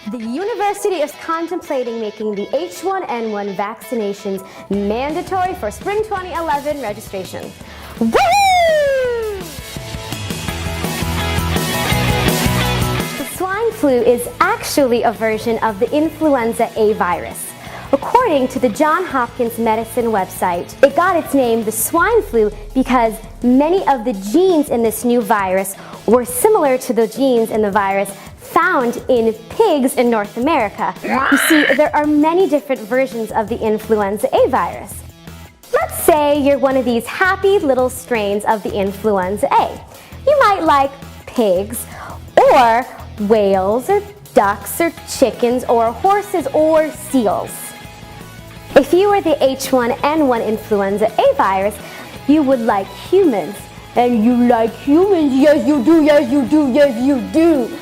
The university is contemplating making the H1N1 vaccinations mandatory for spring 2011 registration. Woo! The swine flu is actually a version of the influenza A virus. According to the Johns Hopkins Medicine website, it got its name, the swine flu, because many of the genes in this new virus were similar to the genes in the virus found in pigs in North America. You see, there are many different versions of the influenza A virus. Let's say you're one of these happy little strains of the influenza A. You might like pigs, or whales, or ducks, or chickens, or horses, or seals. If you were the H1N1 influenza A virus, you would like humans. And you like humans, yes you do, yes you do, yes you do.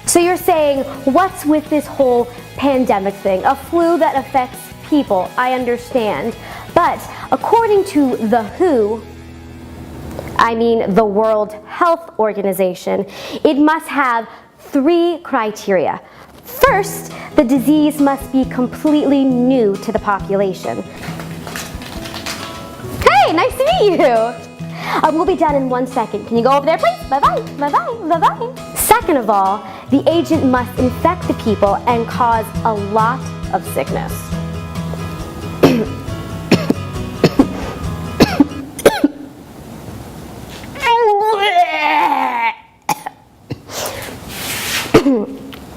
So you're saying, what's with this whole pandemic thing? A flu that affects people, I understand. But according to the WHO, I mean the World Health Organization, it must have 3 criteria. First, the disease must be completely new to the population. Hey, nice to meet you! We'll be done in 1 second. Can you go over there, please? Bye-bye, bye-bye, bye-bye. Second of all, the agent must infect the people and cause a lot of sickness.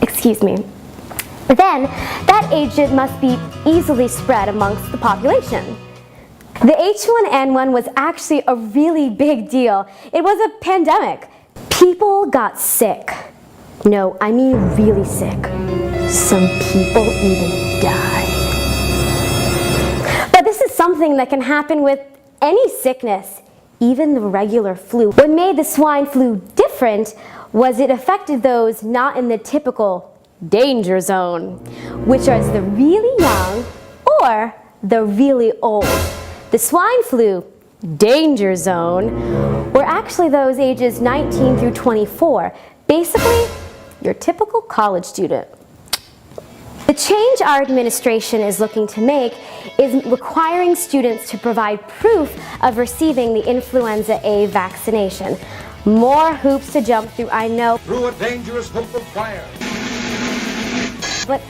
Excuse me. Then, that agent must be easily spread amongst the population. The H1N1 was actually a really big deal. It was a pandemic. People got sick. No, I mean really sick. Some people even died. But this is something that can happen with any sickness, even the regular flu. What made the swine flu different was it affected those not in the typical danger zone, which are the really young or the really old. The swine flu danger zone were actually those ages 19 through 24, basically your typical college student. The change our administration is looking to make is requiring students to provide proof of receiving the influenza A vaccination. More hoops to jump through, I know. Through a dangerous hoop of fire. But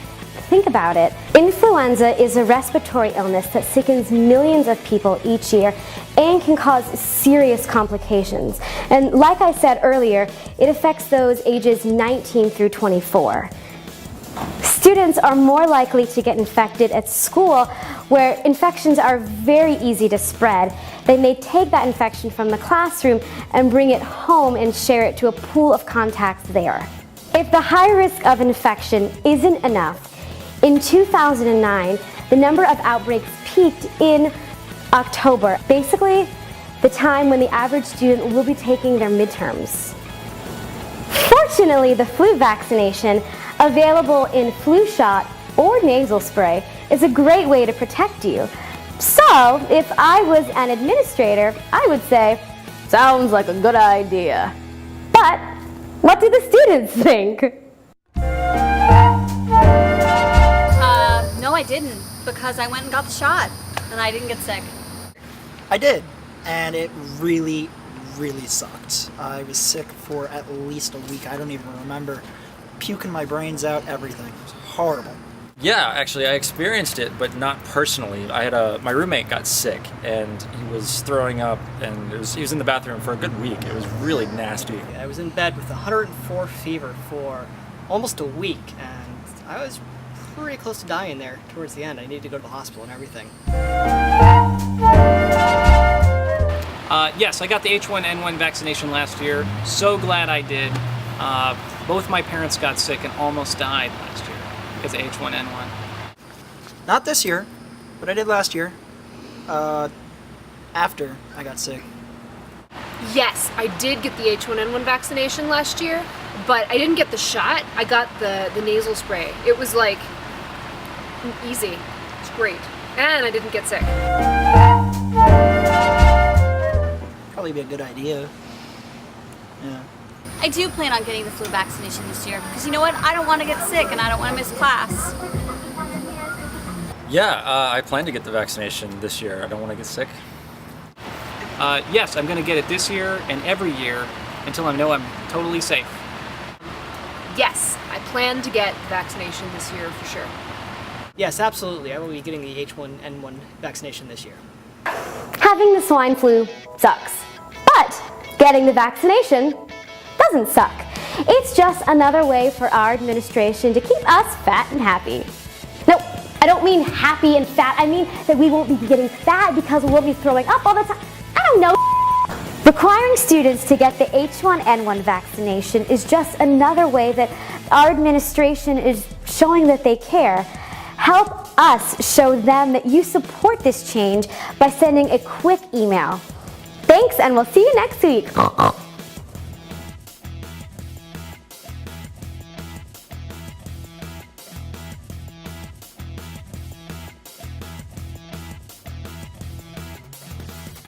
think about it. Influenza is a respiratory illness that sickens millions of people each year and can cause serious complications. And like I said earlier, it affects those ages 19 through 24. Students are more likely to get infected at school, where infections are very easy to spread. They may take that infection from the classroom and bring it home and share it to a pool of contacts there. If the high risk of infection isn't enough, in 2009, the number of outbreaks peaked in October, basically the time when the average student will be taking their midterms. Fortunately, the flu vaccination, available in flu shot or nasal spray, is a great way to protect you. So, if I was an administrator, I would say, sounds like a good idea. But what do the students think? No, I didn't, because I went and got the shot, and I didn't get sick. I did, and it really sucked. I was sick for at least a week. I don't even remember. Puking my brains out, everything. It was horrible. Yeah, actually, I experienced it, but not personally. I had my roommate got sick, and he was throwing up, and he was in the bathroom for a good week. It was really nasty. I was in bed with 104 fever for almost a week, and I was pretty close to dying there towards the end. I needed to go to the hospital and everything. Yes, I got the H1N1 vaccination last year. So glad I did. Both my parents got sick and almost died last year because of H1N1. Not this year, but I did last year. After I got sick. Yes, I did get the H1N1 vaccination last year, but I didn't get the shot. I got the nasal spray. It was like easy. It's great. And I didn't get sick. Probably be a good idea. Yeah. I do plan on getting the flu vaccination this year because you know what? I don't want to get sick and I don't want to miss class. Yeah, I plan to get the vaccination this year. I don't want to get sick. Yes, I'm going to get it this year and every year until I know I'm totally safe. Yes, I plan to get the vaccination this year for sure. Yes, absolutely. I will be getting the H1N1 vaccination this year. Having the swine flu sucks, but getting the vaccination doesn't suck. It's just another way for our administration to keep us fat and happy. No, I don't mean happy and fat. I mean that we won't be getting fat because we won't be throwing up all the time. I don't know. Requiring students to get the H1N1 vaccination is just another way that our administration is showing that they care. Help us show them that you support this change by sending a quick email. Thanks, and we'll see you next week.